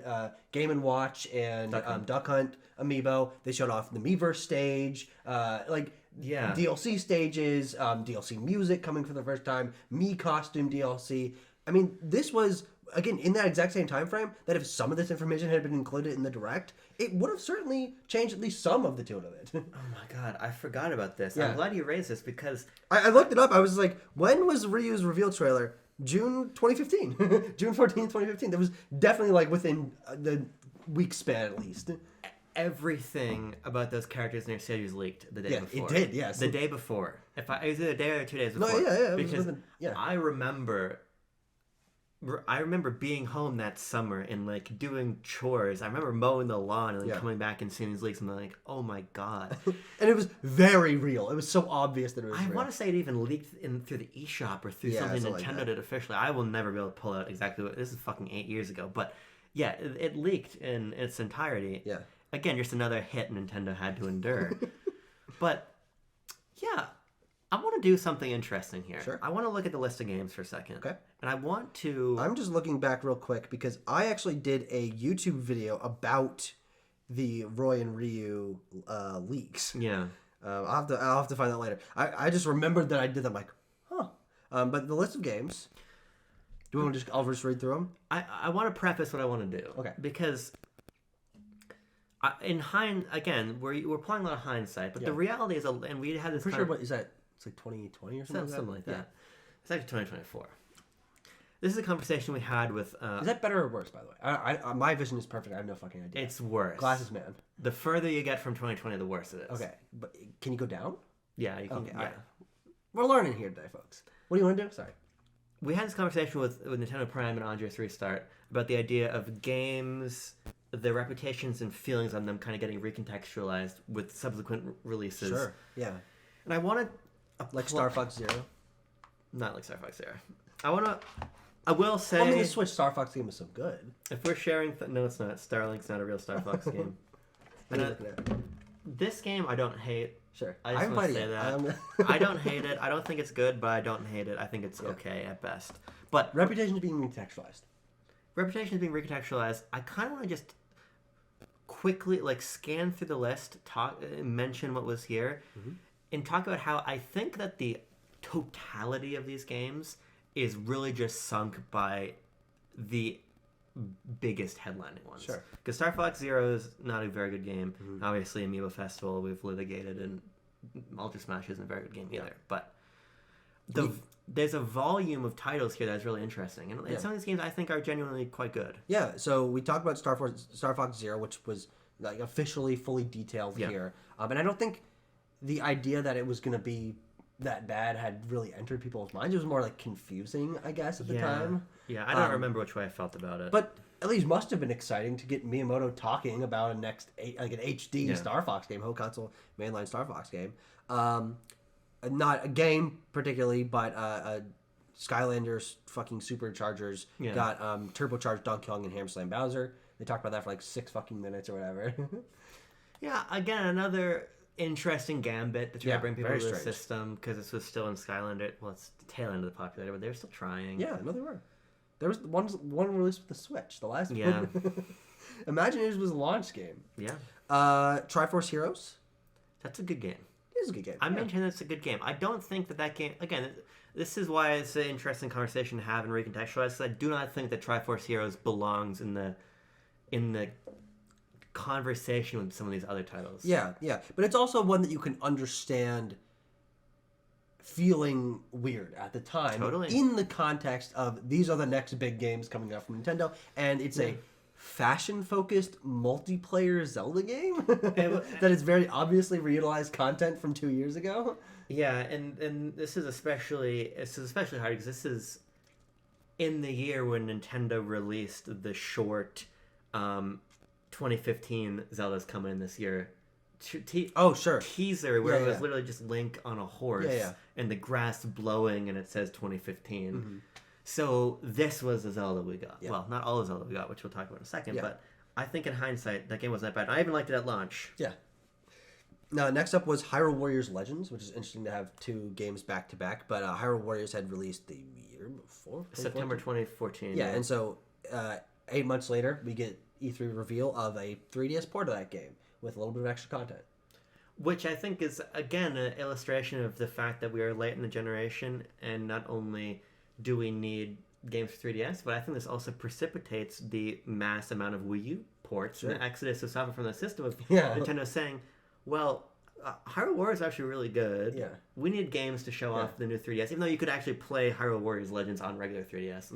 Game & Watch and Duck Hunt Amiibo. They showed off the Miiverse stage, DLC stages, DLC music coming for the first time, Mii costume DLC. I mean, this was, again, in that exact same time frame, that if some of this information had been included in the Direct, it would have certainly changed at least some of the tune of it. Oh my god, I forgot about this. I'm glad you raised this because... I looked it up. I was like, when was Ryu's reveal trailer? June 2015. June 14th, 2015. That was definitely like within the week span at least. Everything about those characters and their stages leaked the day before. It did, yes. The day before. It was either a day or 2 days before. No, Because I remember being home that summer and like doing chores. I remember mowing the lawn and coming back and seeing these leaks and like, oh my god. And it was very real. It was so obvious that it was real. I want to say it even leaked through the eShop or through something Nintendo did officially. I will never be able to pull out exactly what this is. Fucking 8 years ago, but yeah, it leaked in its entirety. Yeah. Again, just another hit Nintendo had to endure. But yeah, I want to do something interesting here. Sure. I want to look at the list of games for a second. Okay. And I want to... I'm just looking back real quick because I actually did a YouTube video about the Roy and Ryu leaks. Yeah. I'll have to find that later. I just remembered that I did them like, but the list of games... I'll just read through them? I want to preface what I want to do. Okay. Because... again, we're playing a lot of hindsight, but the reality is, and we had this. Pretty sure what is that? It's like 2020 or something. Something like that. It's actually 2024. This is a conversation we had with. Is that better or worse, by the way? My vision is perfect. I have no fucking idea. It's worse. Glasses man. The further you get from 2020, the worse it is. Okay, but can you go down? Yeah, you can. Okay, Yeah. all right. We're learning here today, folks. What do you want to do? Sorry. We had this conversation with Nintendo Prime and Andrea's Restart about the idea of games, the reputations and feelings on them kind of getting recontextualized with subsequent releases. Sure. Yeah. And I wanted... Like Star Fox Zero? Not like Star Fox Zero. I will say... Well, I mean, the Switch Star Fox game is so good. If we're sharing... No, it's not. Starlink's not a real Star Fox game. And this game I don't hate. Sure. I just want to say that. I don't hate it. I don't think it's good, but I don't hate it. I think it's okay at best. But Reputation is being recontextualized. Reputation is being recontextualized. I kind of want to just quickly scan through the list, mention what was here, and talk about how I think that the totality of these games is really just sunk by the biggest headlining ones. Sure. Because Star Fox Zero is not a very good game. Obviously, Amiibo Festival we've litigated, and Ultra Smash isn't a very good game either. But there's a volume of titles here that's really interesting, and some of these games I think are genuinely quite good. Yeah. So we talked about Star Fox Zero, which was officially fully detailed here, and I don't think the idea that it was going to be that bad had really entered people's minds. It was more confusing, I guess, at the time. Yeah, I don't remember which way I felt about it. But at least must have been exciting to get Miyamoto talking about an HD Star Fox game, whole console mainline Star Fox game. Not a game particularly, but Skylanders fucking superchargers got turbocharged Donkey Kong and Hammer Slam Bowser. They talked about that for 6 fucking minutes or whatever. Yeah, again, another interesting gambit to try to bring people to the system, because this was still in Skylander. Well, it's the tail end of the populator, but they were still trying. Yeah, no, they were. There was one released with the Switch. The last one. Imagine it was a launch game. Yeah. Triforce Heroes. That's a good game. It is a good game. I maintain that's a good game. I don't think that game... Again, this is why it's an interesting conversation to have and recontextualize, because I do not think that Triforce Heroes belongs in the conversation with some of these other titles. Yeah. But it's also one that you can understand feeling weird at the time. Totally. In the context of these are the next big games coming out from Nintendo, and it's a fashion-focused multiplayer Zelda game that is very obviously reutilized content from 2 years ago. Yeah, and this is especially hard because this is in the year when Nintendo released the short 2015 Zelda's coming in this year. Teaser where it was literally just Link on a horse and the grass blowing and it says 2015. So this was the Zelda we got. Well, not all the Zelda we got, which we'll talk about in a second, but I think in hindsight that game wasn't that bad. I even liked it at launch. Yeah. Now, next up was Hyrule Warriors Legends, which is interesting to have 2 games back to back, but Hyrule Warriors had released the year before. September 2014. Yeah, and so 8 months later, we get E3 reveal of a 3DS port of that game with a little bit of extra content. Which I think is, again, an illustration of the fact that we are late in the generation, and not only do we need games for 3DS, but I think this also precipitates the mass amount of Wii U ports and the exodus of software from the system of Nintendo saying, well, Hyrule Warriors is actually really good. Yeah. We need games to show off the new 3DS, even though you could actually play Hyrule Warriors Legends on regular 3DS.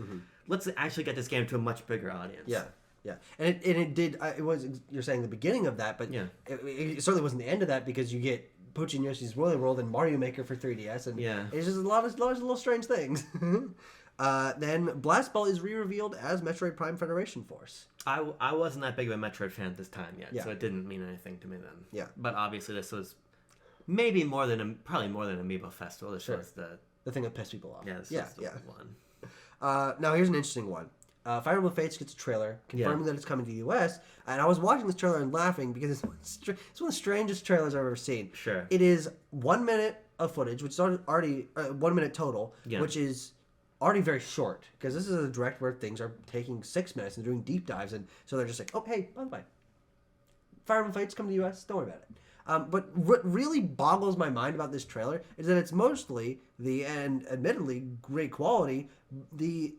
Let's actually get this game to a much bigger audience. Yeah. Yeah, and it did. It was, you're saying, the beginning of that, but it certainly wasn't the end of that, because you get Poochy and Yoshi's Woolly World and Mario Maker for 3DS, and it's just a lot of little strange things. Then Blast Ball is re-revealed as Metroid Prime Federation Force. I wasn't that big of a Metroid fan at this time yet, so it didn't mean anything to me then. Yeah, but obviously this was maybe probably more than Amiibo Festival. This was the thing that pissed people off. Yeah, this was the one. Now here's an interesting one. Fire Emblem Fates gets a trailer confirming that it's coming to the US, and I was watching this trailer and laughing because it's one of the strangest trailers I've ever seen. Sure. It is 1 minute of footage, which is already 1 minute total, which is already very short, because this is a direct where things are taking 6 minutes and doing deep dives, and so they're just like, oh, hey, by the way, Fire Emblem Fates coming to the US, don't worry about it. But what really boggles my mind about this trailer is that it's mostly and admittedly great quality, the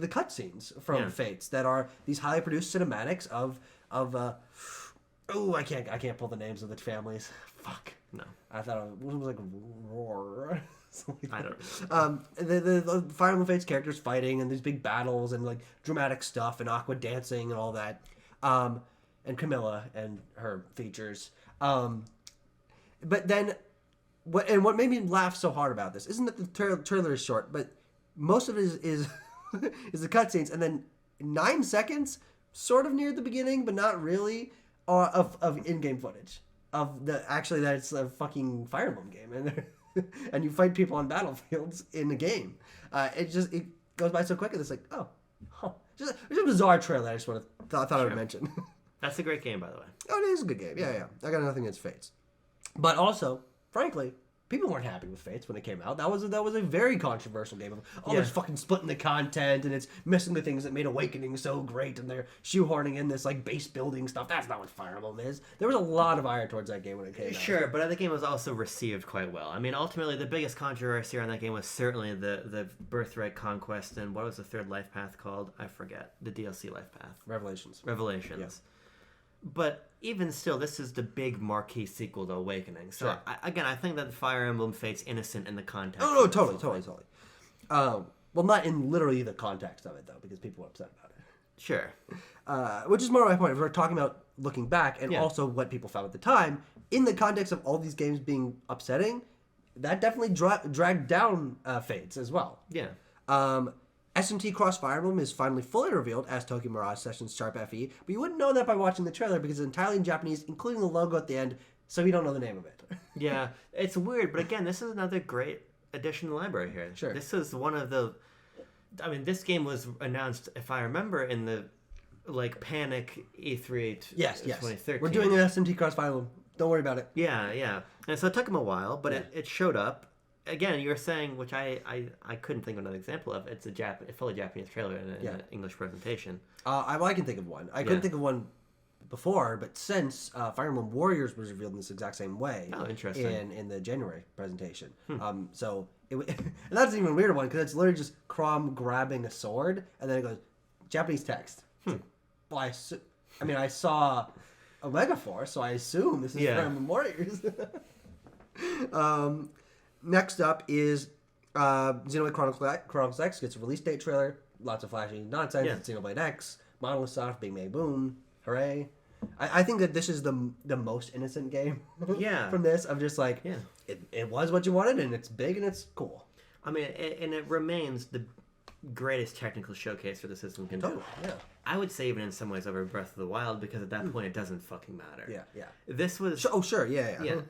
cutscenes from Fates that are these highly produced cinematics of I can't pull the names of the families. Fuck. No. I thought it was like Roar. I don't know. The Fire Emblem Fates characters fighting and these big battles and like dramatic stuff and Aqua dancing and all that. And Camilla and her features. But then, what made me laugh so hard about this isn't that the trailer is short, but most of it is is the cutscenes, and then 9 seconds, sort of near the beginning, but not really, of in-game footage of that it's a fucking Fire Emblem game, and you fight people on battlefields in the game. It goes by so quick, and it's like, oh, huh. Just a bizarre trailer. I just thought I would mention. That's a great game, by the way. Oh, it is a good game. Yeah. I got nothing against Fates, but also, frankly, people weren't happy with Fates when it came out. That was a very controversial game. It's fucking splitting the content, and it's missing the things that made Awakening so great, and they're shoehorning in this like base building stuff. That's not what Fire Emblem is. There was a lot of ire towards that game when it came out. Sure, but the game was also received quite well. I mean, ultimately, the biggest controversy around that game was certainly the Birthright Conquest, and what was the third life path called? I forget. The DLC life path. Revelations. Yeah. But even still, this is the big marquee sequel to Awakening. So, sure. I think that Fire Emblem Fate's innocent in the context. Oh, no, totally. Well, not in literally the context of it, though, because people were upset about it. Sure. Which is more of my point. If we're talking about looking back and also what people found at the time, in the context of all these games being upsetting, that definitely dragged down Fates as well. Yeah. SMT Cross Fire Emblem is finally fully revealed as Tokyo Mirage Sessions Sharp FE, but you wouldn't know that by watching the trailer because it's entirely in Japanese, including the logo at the end, so you don't know the name of it. Yeah, it's weird, but again, this is another great addition to the library here. Sure. This is one of the... I mean, this game was announced, if I remember, in the, like, Panic E3 yes. 2013. We're doing an SMT Cross Fire Emblem. Don't worry about it. Yeah. And so it took them a while, but it showed up. Again, you were saying, which I couldn't think of another example of. It's a fully Japanese trailer in an English presentation. I can think of one. I couldn't think of one before, but since Fire Emblem Warriors was revealed in this exact same way. Oh, interesting. In the January presentation. So and that's an even weirder one because it's literally just Chrom grabbing a sword and then it goes Japanese text. Well, I saw a Megaforce, so I assume this is Fire Emblem Warriors. Next up is Xenoblade Chronicles X gets a release date trailer. Lots of flashy nonsense. Yeah. Xenoblade X, Monolith Soft, Big May Boom, hooray. I think that this is the most innocent game from this. Of just like, it was what you wanted, and it's big, and it's cool. I mean, and it remains the greatest technical showcase for the system can do. Yeah. I would say even in some ways over Breath of the Wild, because at that point it doesn't fucking matter. Yeah. This was... Oh, sure, yeah.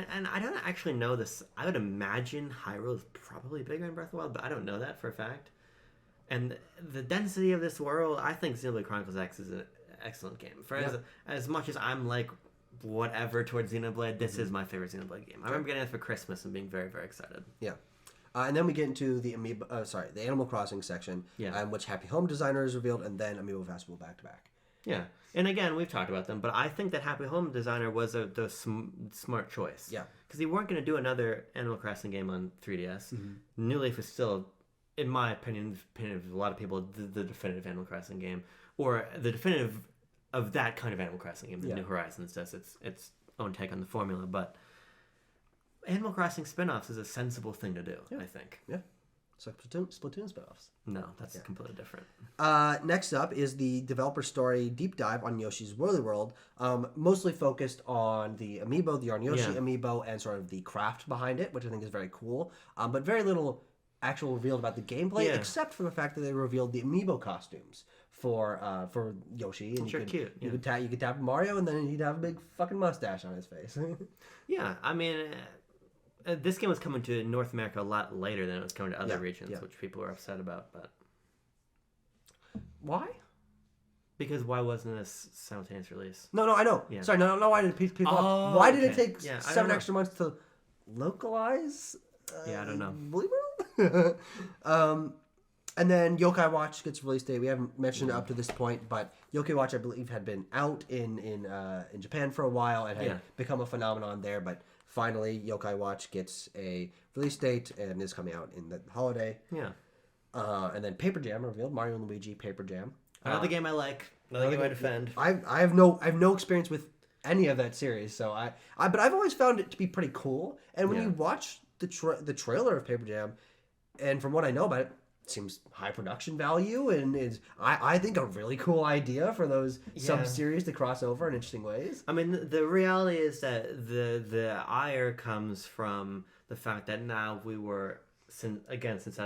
And I don't actually know this. I would imagine Hyrule is probably bigger than Breath of the Wild, but I don't know that for a fact. And the density of this world, I think Xenoblade Chronicles X is an excellent game. For as much as I'm like whatever towards Xenoblade, this is my favorite Xenoblade game. I remember getting it for Christmas and being very, very excited. Yeah. And then we get into the the Animal Crossing section, which Happy Home Designer is revealed, and then Amiibo Festival back-to-back. Yeah. And again, we've talked about them, but I think that Happy Home Designer was the smart choice. Yeah. Because they weren't going to do another Animal Crossing game on 3DS. New Leaf is still, in my opinion of a lot of people, the definitive Animal Crossing game. Or the definitive of that kind of Animal Crossing game. The New Horizons does its own take on the formula. But Animal Crossing spin-offs is a sensible thing to do, I think. Yeah. It's like Splatoon spin-offs. No, that's completely different. Next up is the developer story deep dive on Yoshi's Woolly World, mostly focused on the amiibo, the Yarn Yoshi amiibo, and sort of the craft behind it, which I think is very cool. But very little actual revealed about the gameplay, except for the fact that they revealed the amiibo costumes for Yoshi. And cute. You could tap Mario, and then he'd have a big fucking mustache on his face. Yeah, I mean... this game was coming to North America a lot later than it was coming to other regions, which people were upset about. But why? Because why wasn't this simultaneous release? No, I know. Yeah. Sorry, no. Why did people? Why did it take 7 extra months to localize? I don't know. Woolly World? And then Yokai Watch gets release date. We haven't mentioned it up to this point, but Yokai Watch, I believe, had been out in Japan for a while and had become a phenomenon there, but. Finally, Yokai Watch gets a release date and is coming out in the holiday. Yeah. And then Paper Jam revealed, Mario and Luigi Paper Jam. Another game I like. Another game I defend. I have no experience with any of that series, so but I've always found it to be pretty cool. And when you watch the trailer of Paper Jam, and from what I know about it, seems high production value, and is I think a really cool idea for those sub-series to cross over in interesting ways. I mean, the reality is that the ire comes from the fact that now we were, since it's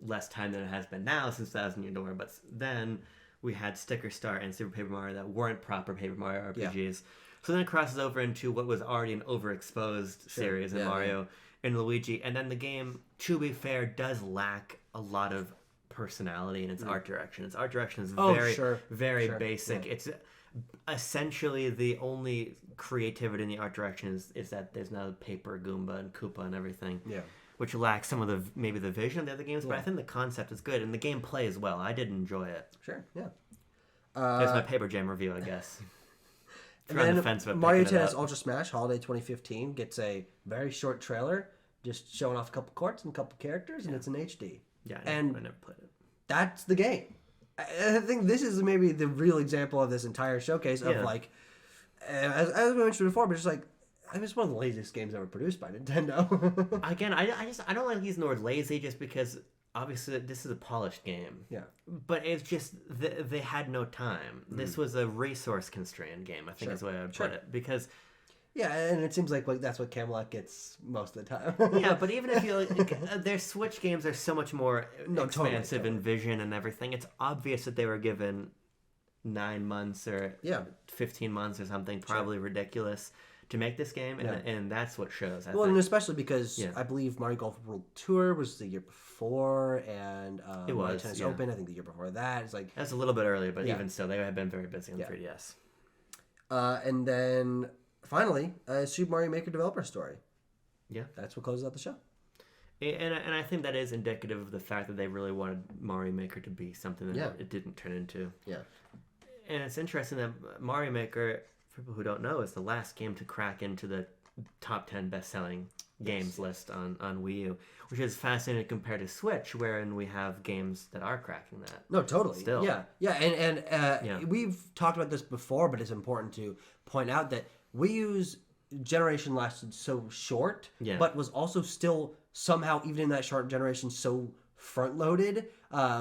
less time than it has been now since 2000 Year Door, but then we had Sticker Star and Super Paper Mario that weren't proper Paper Mario RPGs. Yeah. So then it crosses over into what was already an overexposed series in Mario and Luigi. And then the game, to be fair, does lack a lot of personality in its art direction. Its art direction is very basic. Yeah. It's essentially the only creativity in the art direction is that there's now Paper, Goomba, and Koopa and everything. Yeah. Which lacks some of maybe the vision of the other games, but I think the concept is good and the game plays well. I did enjoy it. Sure, yeah. There's my Paper Jam review, I guess. And then Mario Tennis Ultra Smash Holiday 2015 gets a very short trailer, just showing off a couple courts and a couple characters, and it's in HD. Yeah, I never played it. That's the game. I think this is maybe the real example of this entire showcase of like, as we mentioned before, but just like, I mean, it's one of the laziest games ever produced by Nintendo. Again, I don't like using the word lazy just because obviously this is a polished game. Yeah. But it's just they had no time. This was a resource constrained game, I think is the way I would put it. Because yeah, and it seems like that's what Camelot gets most of the time. Yeah, but even if you their Switch games are so much more expansive in vision and everything. It's obvious that they were given 9 months or 15 months or something, probably ridiculous, to make this game, and that's what shows. I think. And especially because I believe Mario Golf World Tour was the year before, and it was Mario Tennis Open, I think the year before that. It's like that's a little bit earlier, but even still, they have been very busy on 3DS. And then finally, Super Mario Maker developer story. Yeah, that's what closes out the show. And I think that is indicative of the fact that they really wanted Mario Maker to be something that it didn't turn into. Yeah, and it's interesting that Mario Maker, for people who don't know, is the last game to crack into the top 10 best-selling games list on Wii U, which is fascinating compared to Switch, wherein we have games that are cracking that. No, totally. Still. Yeah, and we've talked about this before, but it's important to point out that Wii U's generation lasted so short, but was also still somehow, even in that short generation, so front-loaded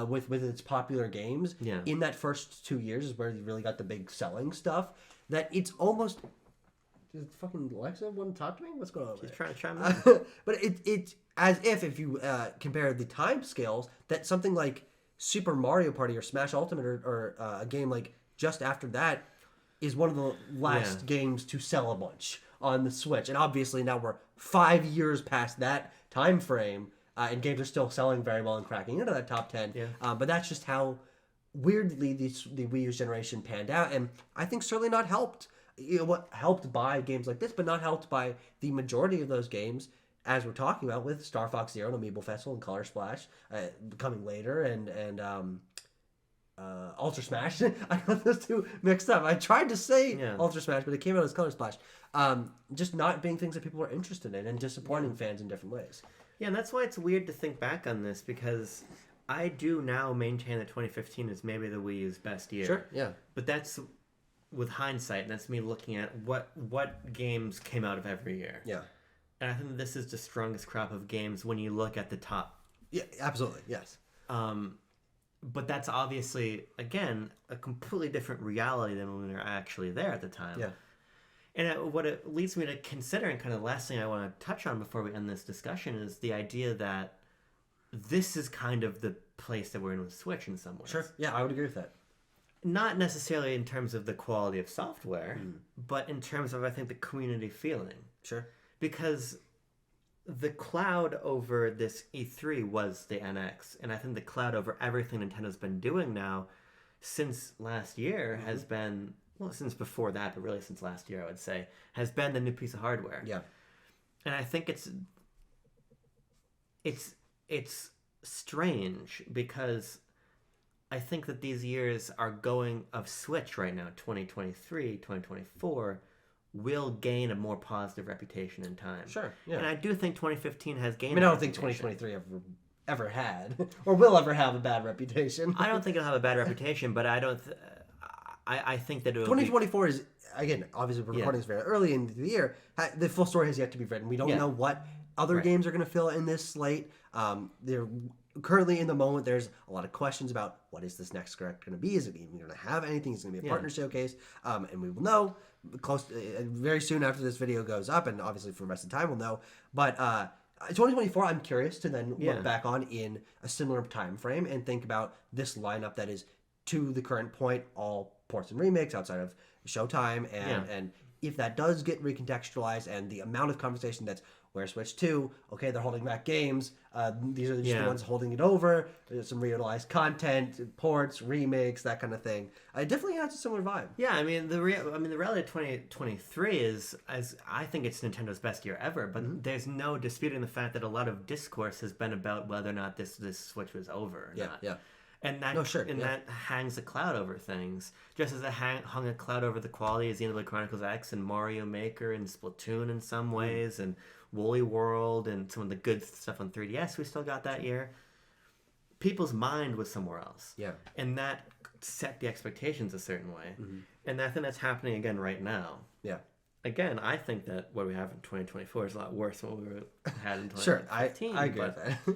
with its popular games. Yeah. In that first 2 years is where you really got the big selling stuff. That it's almost... Does fucking Alexa want to talk to me? What's going on? She's trying to chime in. But it's as if you compare the time scales, that something like Super Mario Party or Smash Ultimate or a game like just after that is one of the last games to sell a bunch on the Switch. And obviously now we're 5 years past that time frame, and games are still selling very well and cracking into that top 10. Yeah. But that's just how weirdly the Wii U's generation panned out, and I think certainly not helped. What helped by games like this, but not helped by the majority of those games, as we're talking about with Star Fox Zero and Amiibo Festival and Color Splash coming later, and Ultra Smash. I got those two mixed up. I tried to say Ultra Smash, but it came out as Color Splash. Just not being things that people were interested in and disappointing fans in different ways. Yeah, and that's why it's weird to think back on this, because I do now maintain that 2015 is maybe the Wii U's best year. Sure, yeah. But that's with hindsight, and that's me looking at what games came out of every year. Yeah. And I think this is the strongest crop of games when you look at the top. Yeah, absolutely, yes. But that's obviously, again, a completely different reality than when we were actually there at the time. Yeah. And what it leads me to consider, and kind of the last thing I want to touch on before we end this discussion, is the idea that this is kind of the place that we're in with Switch in some ways. Sure. Yeah, I would agree with that. Not necessarily in terms of the quality of software, but in terms of, I think, the community feeling. Sure. Because the cloud over this E3 was the NX, and I think the cloud over everything Nintendo's been doing now since last year has been, well, since before that, but really since last year, I would say, has been the new piece of hardware. Yeah. And I think it's strange, because I think that these years are going of Switch right now, 2023, 2024, will gain a more positive reputation in time. Sure, yeah. And I do think 2015 has gained. I don't think 2023 ever had or will ever have a bad reputation. I don't think it'll have a bad reputation, but I don't. I think that 2024 is, again, obviously we're recording this very early in the year. The full story has yet to be written. We don't know what other Right. games are going to fill in this slate. They're currently in the moment. There's a lot of questions about what is this next direct going to be? Is it even going to have anything? Is it going to be a partner showcase? And we will know very soon after this video goes up, and obviously for the rest of the time we'll know. But 2024, I'm curious to then look back on in a similar time frame and think about this lineup that is, to the current point, all ports and remakes outside of Showtime, and if that does get recontextualized, and the amount of conversation that's where's Switch 2, okay, they're holding back games, these are just the ones holding it over, there's some realized content, ports, remakes, that kind of thing. It definitely has a similar vibe. Yeah, I mean the reality of 2023 is, as I think it's Nintendo's best year ever, but there's no disputing the fact that a lot of discourse has been about whether or not this Switch was over or not. Yeah. And that that hangs a cloud over things, just as it hung a cloud over the quality of Xenoblade Chronicles X and Mario Maker and Splatoon in some ways, and Woolly World and some of the good stuff on 3DS we still got that year. People's mind was somewhere else. Yeah. And that set the expectations a certain way. And I think that's happening again right now. Yeah. Again, I think that what we have in 2024 is a lot worse than what we had in 2015. Sure, I agree with that.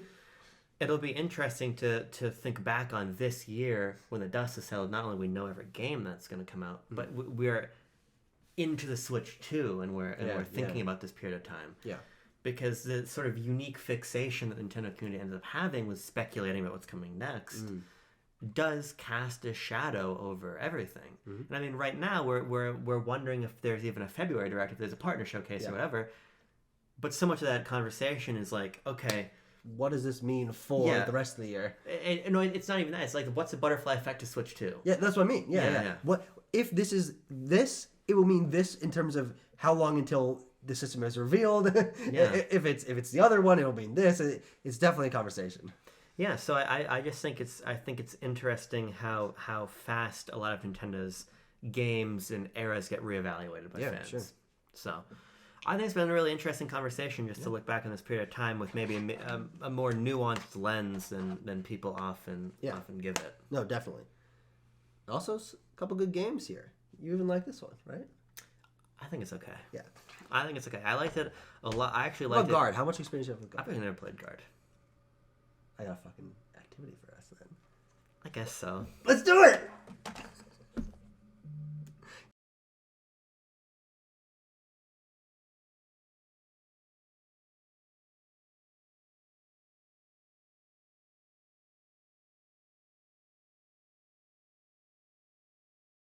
It'll be interesting to think back on this year when the dust has settled. Not only we know every game that's going to come out, but we're into the Switch 2, and we're thinking about this period of time. Yeah. Because the sort of unique fixation that the Nintendo community ended up having with speculating about what's coming next does cast a shadow over everything. And I mean, right now we're wondering if there's even a February Direct, if there's a partner showcase or whatever. But so much of that conversation is like, okay, what does this mean for the rest of the year? No, it's not even that. It's like, what's the butterfly effect to Switch 2? Yeah, that's what I mean. Yeah. What if this is this? It will mean this in terms of how long until the system is revealed. If it's the other one, it'll mean this. It's definitely a conversation. Yeah. So I just think it's interesting how fast a lot of Nintendo's games and eras get reevaluated by fans. Sure. So I think it's been a really interesting conversation just to look back on this period of time with maybe a more nuanced lens than people often give it. No, definitely. Also, a couple good games here. You even like this one, right? I think it's okay. Yeah. I think it's okay. I liked it a lot. I actually liked Guard? How much experience do you have with Guard? I've never played Guard. I got a fucking activity for us then. I guess so. Let's do it!